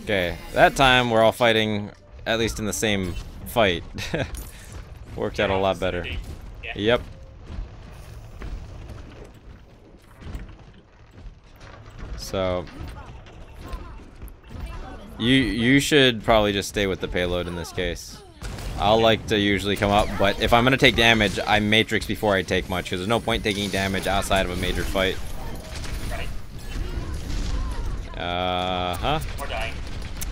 Okay, that time we're all fighting at least in the same fight. Worked out a lot better. Yeah. Yep. So you should probably just stay with the payload in this case. I'll like to usually come up, but if I'm gonna take damage, I matrix before I take much, because there's no point taking damage outside of a major fight. Right. We're dying.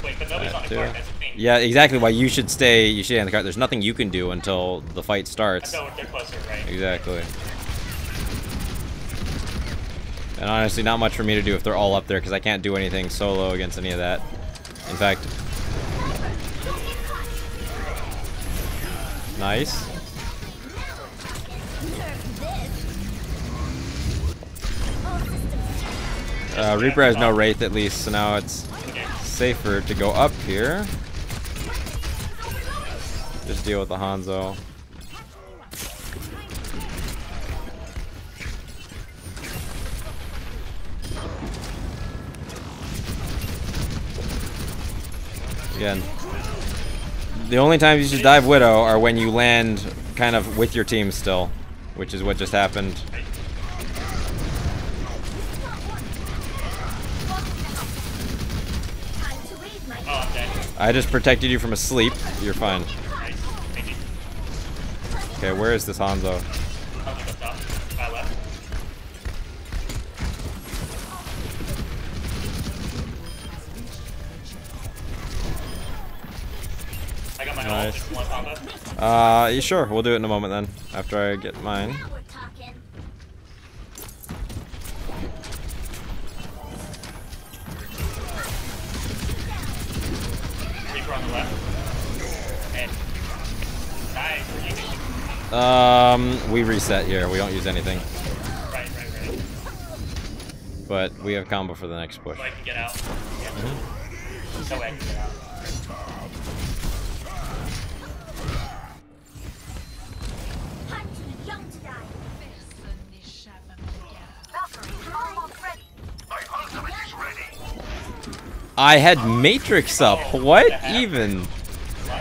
Wait, but nobody's on the card, that's the thing. Yeah, exactly. Why you should stay on the card. There's nothing you can do until the fight starts. So they're closer, right? Exactly. And honestly, not much for me to do if they're all up there, because I can't do anything solo against any of that. In fact... Nice. Reaper has no Wraith at least, so now it's safer to go up here. Just deal with the Hanzo. Again, the only times you should dive Widow are when you land kind of with your team still, which is what just happened. Oh, I'm dead. I just protected you from a sleep. You're fine. Nice. Thank you. Okay, where is this Hanzo? I'll get up top. My left. I got my ult. Nice. Just one combo. Yeah, sure. We'll do it in a moment then, after I get mine. Now we're talking. Reaper on the left. And nice. We reset here. We don't use anything. Right. But we have combo for the next push. So I can get out. Yeah. No way I can get out. Time to the young to die. Valkyrie, almost ready. I had Matrix up. What even?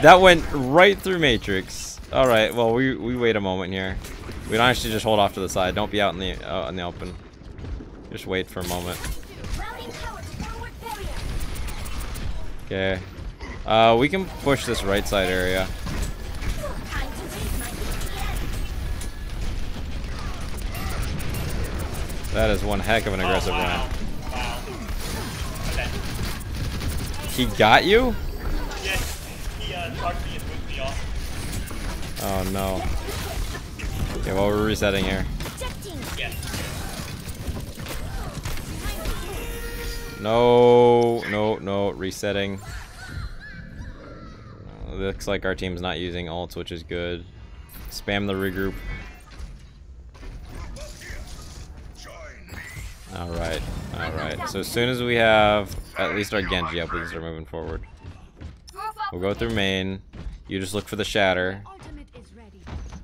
That went right through Matrix. All right. Well, we wait a moment here. We don't actually just hold off to the side. Don't be out in the open. Just wait for a moment. Routing power to forward Okay. barrier. We can push this right side area. Time to raise my DVA. That is one heck of an aggressive run. Wow. Okay. He got you? Yeah, he charged me and moved me off. Oh no. Okay, well we're resetting here. Ejecting. Yeah. No, resetting. Looks like our team's not using ults, which is good. Spam the regroup. Alright. So as soon as we have at least our Genji up, we can start moving forward. We'll go through main. You just look for the shatter. Ultimate is ready.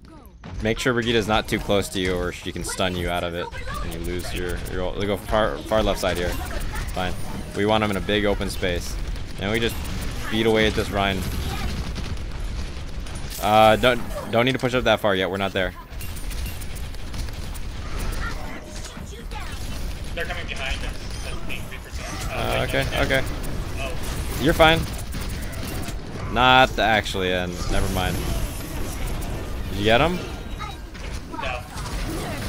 Go. Make sure Brigitta's not too close to you or she can stun you out of it and you lose your ult. We'll go far left side here. Fine. We want him in a big open space. And we just beat away at this Rhine. Don't need to push up that far yet. We're not there. They're coming behind us. That's being 3%. Okay. Oh, You're fine. Not actually, and never mind. Did you get him? no.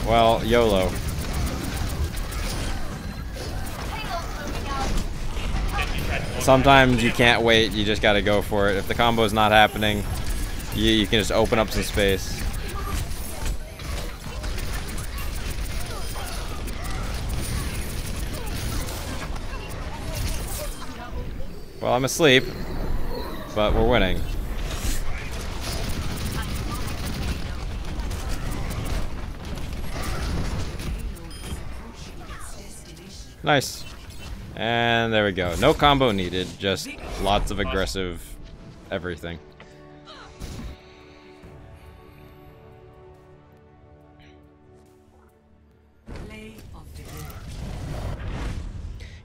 Well, YOLO. Sometimes you can't wait. You just gotta go for it. If the combo's not happening, you can just open up some space. Well, I'm asleep, but we're winning. Nice. And there we go. No combo needed, just lots of aggressive everything.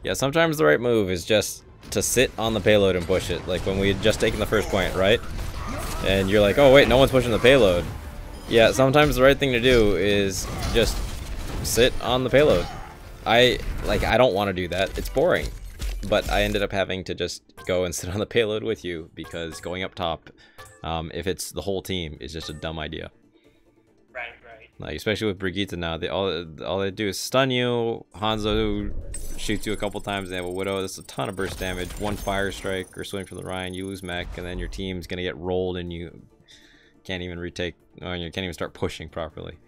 Yeah, sometimes the right move is just to sit on the payload and push it. Like when we had just taken the first point, right? And you're like, oh wait, no one's pushing the payload. Yeah, sometimes the right thing to do is just sit on the payload. I don't want to do that. It's boring. But I ended up having to just go and sit on the payload with you because going up top, if it's the whole team, is just a dumb idea. Right. Like especially with Brigitte now, all they do is stun you. Hanzo shoots you a couple times. They have a Widow. That's a ton of burst damage. One Fire Strike or Swing from the Rhine, you lose mech, and then your team's gonna get rolled, and you can't even retake. Oh, you can't even start pushing properly.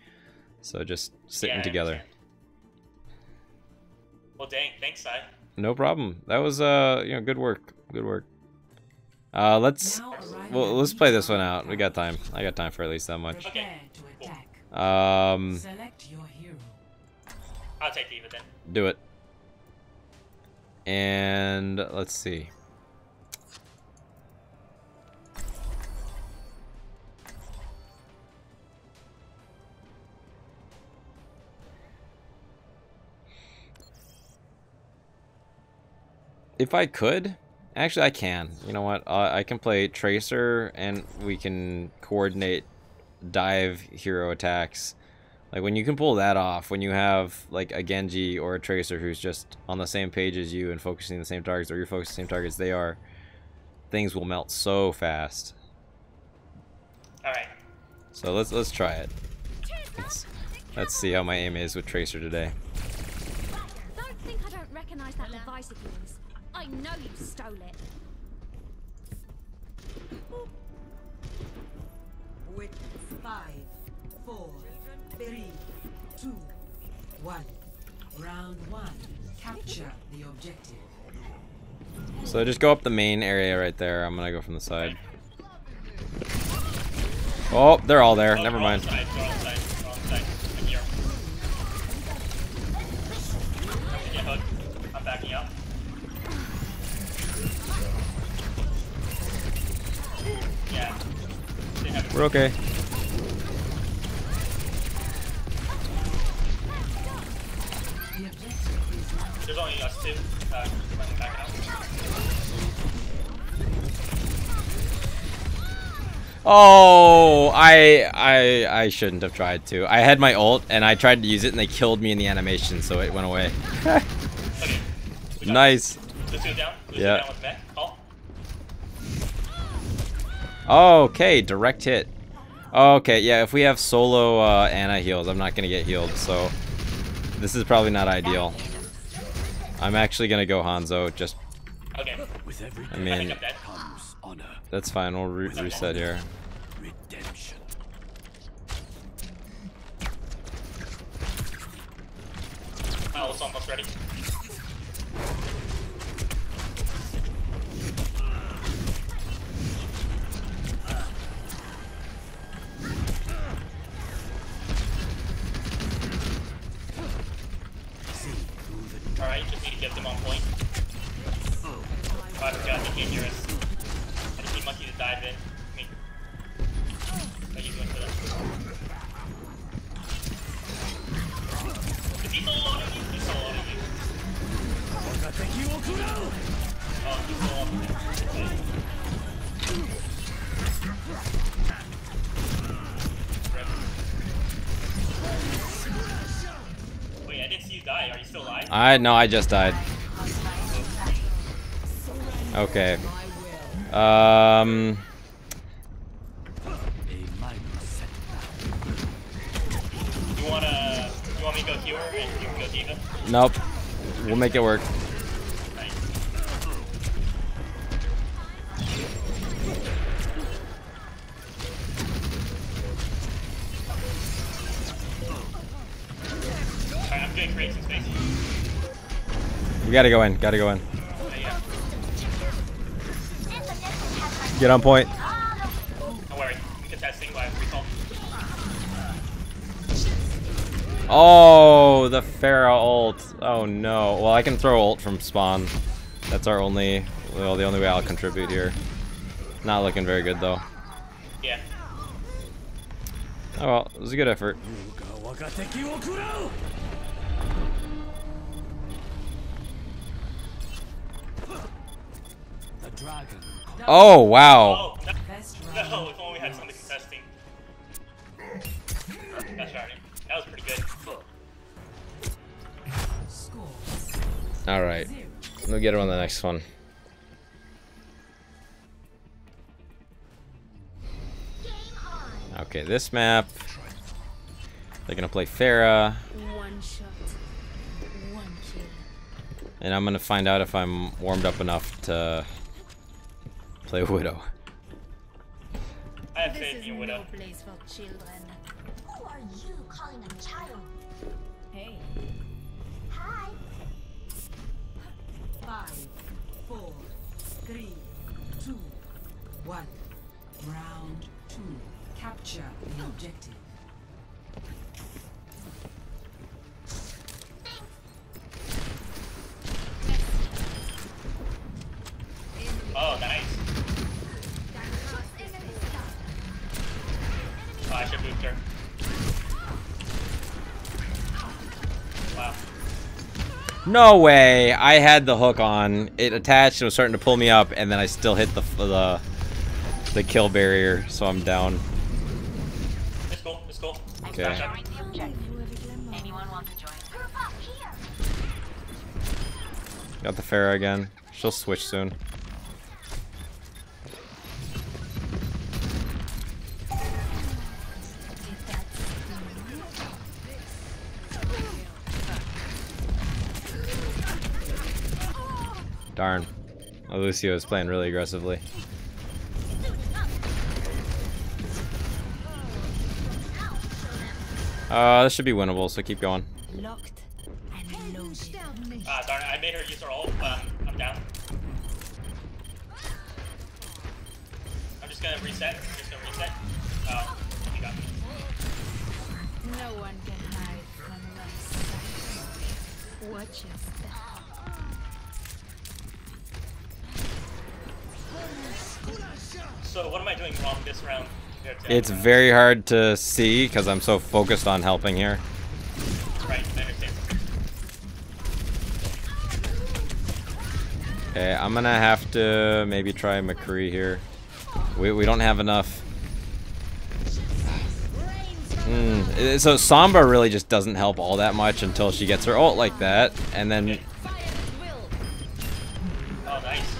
So just sitting together. Well, dang, thanks, Si. No problem. That was good work. Good work. Let's play this one out. We got time. I got time for at least that much. Okay. Select your hero. I'll take D.Va then. Do it. And let's see. If I could, actually I can. You know what? I can play Tracer, and we can coordinate dive hero attacks. Like when you can pull that off, when you have like a Genji or a Tracer who's just on the same page as you and focusing the same targets, or you're focusing the same targets they are, things will melt so fast. All right. So let's try it. Let's see how my aim is with Tracer today. Don't think I don't recognize that device of yours. I know you stole it. Witness 5, 4, 3, 2, 1. Round 1. Capture the objective. So just go up the main area right there. I'm gonna go from the side. Oh, they're all there. Never mind. They're all side. I'm here. Get hooked. I'm backing up. Yeah. We're okay. There's only us two. Backing up. Oh, I shouldn't have tried to. I had my ult and I tried to use it and they killed me in the animation, so it went away. Okay. Nice. Lucio down. Lucio Yeah. down with mech. Call. Okay, direct hit. Okay, yeah, if we have solo Ana heals, I'm not gonna get healed, so this is probably not ideal. I'm actually gonna go Hanzo, just, Okay. With every I mean, I'm dead. comes honor, that's fine, we'll reset here. redemption. Oh, it's almost ready. Alright, just need to get them on point. Oh, I forgot they can't hear us. I just need Monkey to dive in. I mean, what are you doing for them? Is he still loading you? He's still loading you. Oh, he's still up there. Wait, I didn't see you die. Are you still alive? No, I just died. Okay. A minor setback. You want me to go healer and you can go D.Va? Nope. We'll make it work. Nice. Alright, I'm gonna create some space. We gotta go in, gotta go in. Yeah. Get on point. Don't worry. We can test single after recall. Oh, the Pharah ult. Oh no. Well, I can throw ult from spawn. That's our only, well, the only way I'll contribute here. Not looking very good though. Yeah. Oh well, it was a good effort. The dragon. Oh wow. Oh, no, if only we had something contesting. That's right. That was pretty good. All right. We'll get her on the next one. Okay, this map. They're gonna play Pharah. One shot. One kill. And I'm gonna find out if I'm warmed up enough to play Widow. I have faith in you, Widow. place for children. Who are you calling a child? Hey. Hi. 5, 4, 3, 2, 1. Round 2. Capture the objective. Oh, nice. Oh, I should boot her. Wow. No way! I had the hook on. It attached and was starting to pull me up, and then I still hit the kill barrier, so I'm down. It's cool. It's cool. Okay. Securing the objective. Anyone want to join? Group up here. Got the Pharah again. She'll switch soon. Darn. Lucio is playing really aggressively. This should be winnable, so keep going. Locked and loaded. Darn it, I made her use her ult. I'm down. I'm just gonna reset. Oh, you got me. No one can hide from my sight. Watch your step. So what am I doing wrong this round compared to It's everyone very hard to see because I'm so focused on helping here. else? Right, I understand. Okay, I'm gonna have to maybe try McCree here. We don't have enough. So Sombra really just doesn't help all that much until she gets her ult like that, and then Oh, nice.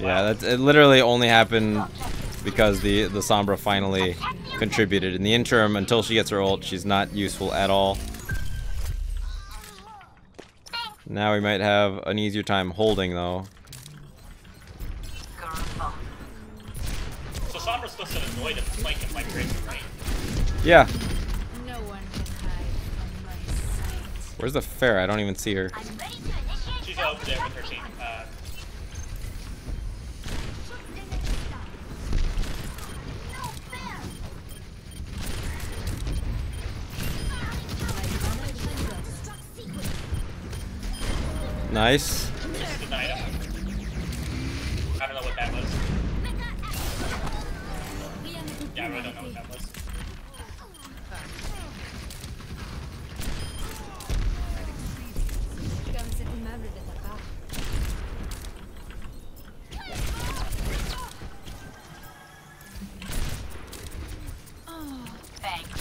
yeah, it literally only happened because the Sombra finally contributed. In the interim, until she gets her ult, she's not useful at all. Now we might have an easier time holding though. So Sombra's supposed to annoy the flank and like crazy, right? Yeah. No one can hide from my sight. Where's the Pharah? I don't even see her. I'm ready to initiate. She's over there with her team. Nice. Just denied him. I don't know what that was. Yeah, I really don't know what that was. Comme cet immeuble de ta part. Thanks.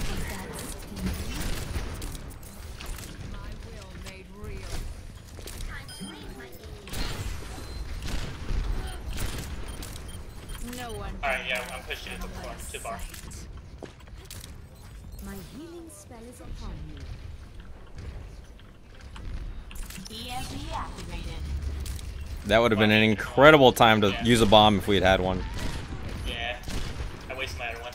My will made real. No one. Alright, yeah, I'm pushing it to bar. My healing spell is upon you. EMP activated. That would have been an incredible time to use a bomb if we had had one. Yeah. I wasted my other one.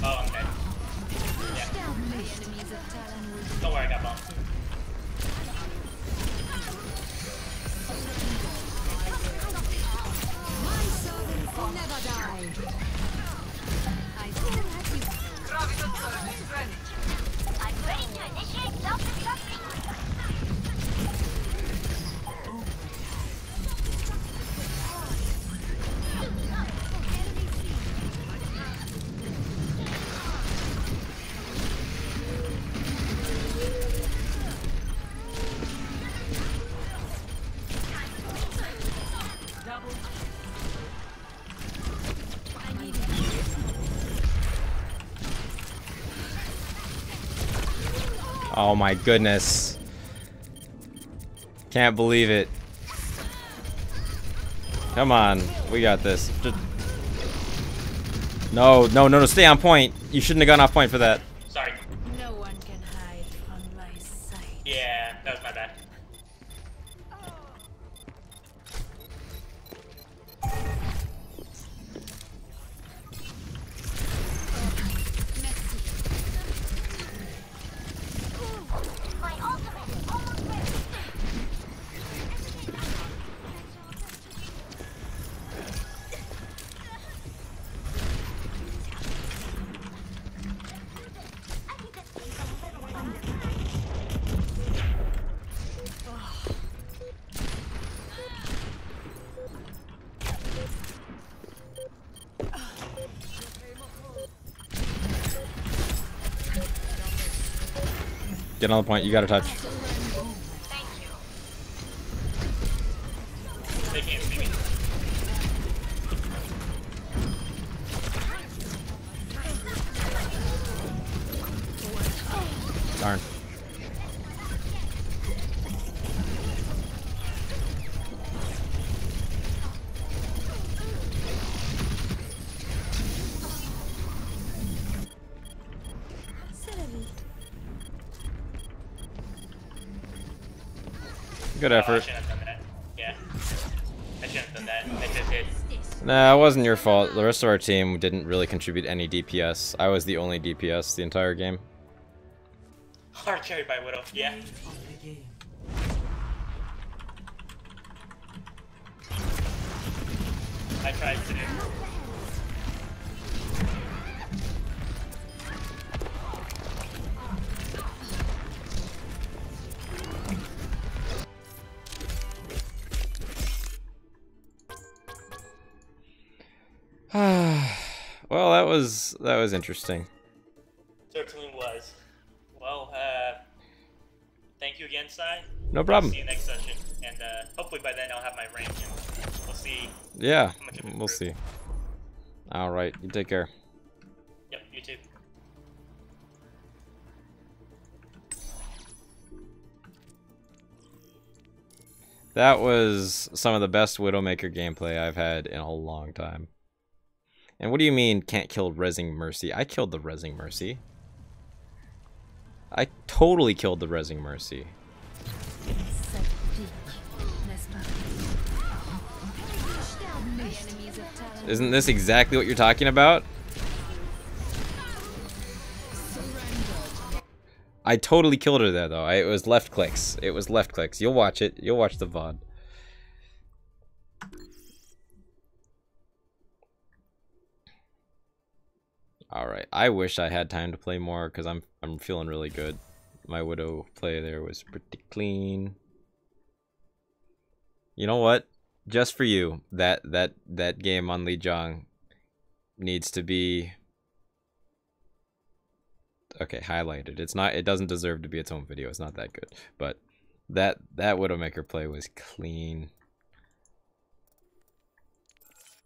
Oh, I'm dead. Yeah. Don't worry, I got bombed. I'm ready to initiate self-destruct sequence. Oh my goodness. Can't believe it. Come on, we got this. Just No, no, no, no, stay on point. You shouldn't have gone off point for that. Sorry. No one can hide from my sight. Yeah, that was my bad. My ultimate is almost ready. I think that's pretty fun. Get on the point. You got to touch. Thank you. They can't see me. Darn. Good Oh, I effort. shouldn't have done that. Yeah. I shouldn't have done that. I just did. Nah, it wasn't your fault. The rest of our team didn't really contribute any DPS. I was the only DPS the entire game. Hard carried by Widow. Yeah. I tried to do. Well, that was interesting. Certainly was. Well, thank you again, Sai. No problem. See you next session, and hopefully by then I'll have my rank, and we'll see. Yeah, how much of we'll see. All right, you take care. Yep, you too. That was some of the best Widowmaker gameplay I've had in a long time. And what do you mean can't kill Resing Mercy? I killed the Resing Mercy. I totally killed the Resing Mercy. Isn't this exactly what you're talking about? I totally killed her there, though. It was left clicks. It was left clicks. You'll watch it. You'll watch the VOD. Alright, I wish I had time to play more, because I'm feeling really good. My Widow play there was pretty clean. You know what? Just for you, that game on Lijiang needs to be okay, highlighted. It doesn't deserve to be its own video. It's not that good. But that Widowmaker play was clean.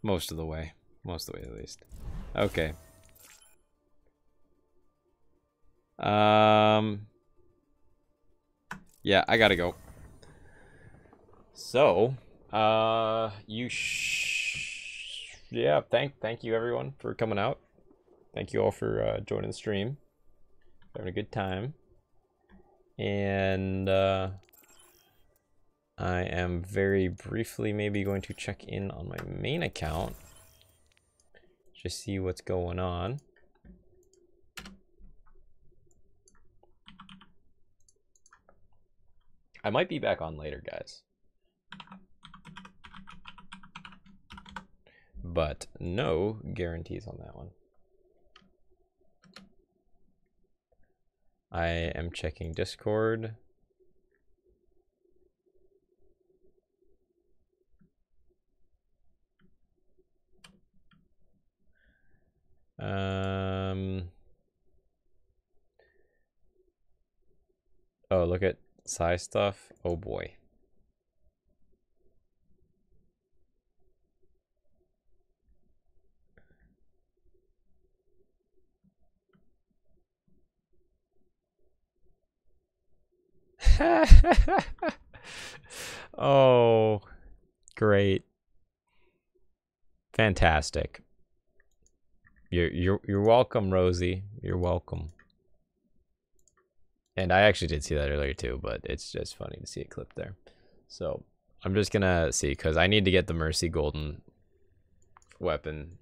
Most of the way. Most of the way at least. Okay. Yeah, I gotta go. So, yeah, thank you everyone for coming out. Thank you all for joining the stream. Having a good time. And I am very briefly maybe going to check in on my main account. Just see what's going on. I might be back on later, guys. But no guarantees on that one. I am checking Discord. Oh, look at size stuff. Oh boy. Oh, great. Fantastic. You're welcome, Rosie. You're welcome. And I actually did see that earlier too, but it's just funny to see it clipped there. So I'm just gonna see, because I need to get the Mercy golden weapon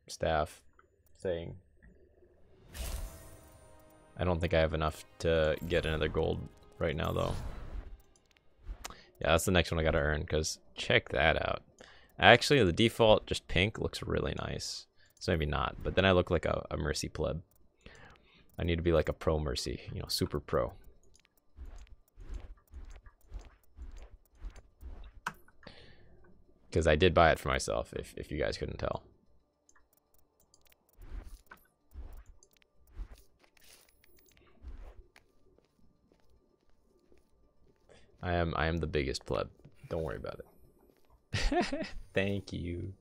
staff thing. I don't think I have enough to get another gold right now though. Yeah, that's the next one I gotta earn, because check that out. Actually, the default just pink looks really nice. So maybe not, but then I look like a Mercy pleb. I need to be like a pro Mercy, you know, super pro. Because I did buy it for myself, if you guys couldn't tell. I am the biggest pleb. Don't worry about it. Thank you.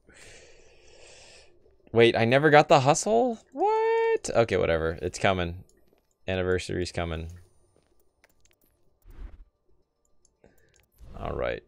Wait, I never got the hustle? What? Okay, whatever. It's coming. Anniversary's coming. All right.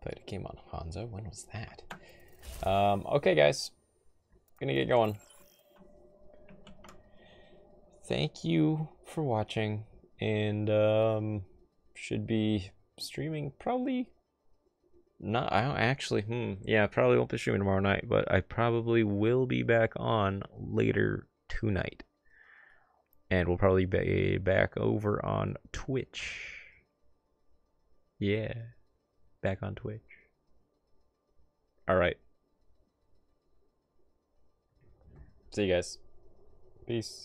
Played a game on Hanzo. When was that? Okay, guys. Gonna get going. Thank you for watching, and should be streaming probably not. I don't actually. Yeah, probably won't be streaming tomorrow night, but I probably will be back on later tonight, and we'll probably be back over on Twitch. Yeah, back on Twitch. All right. See you guys. Peace.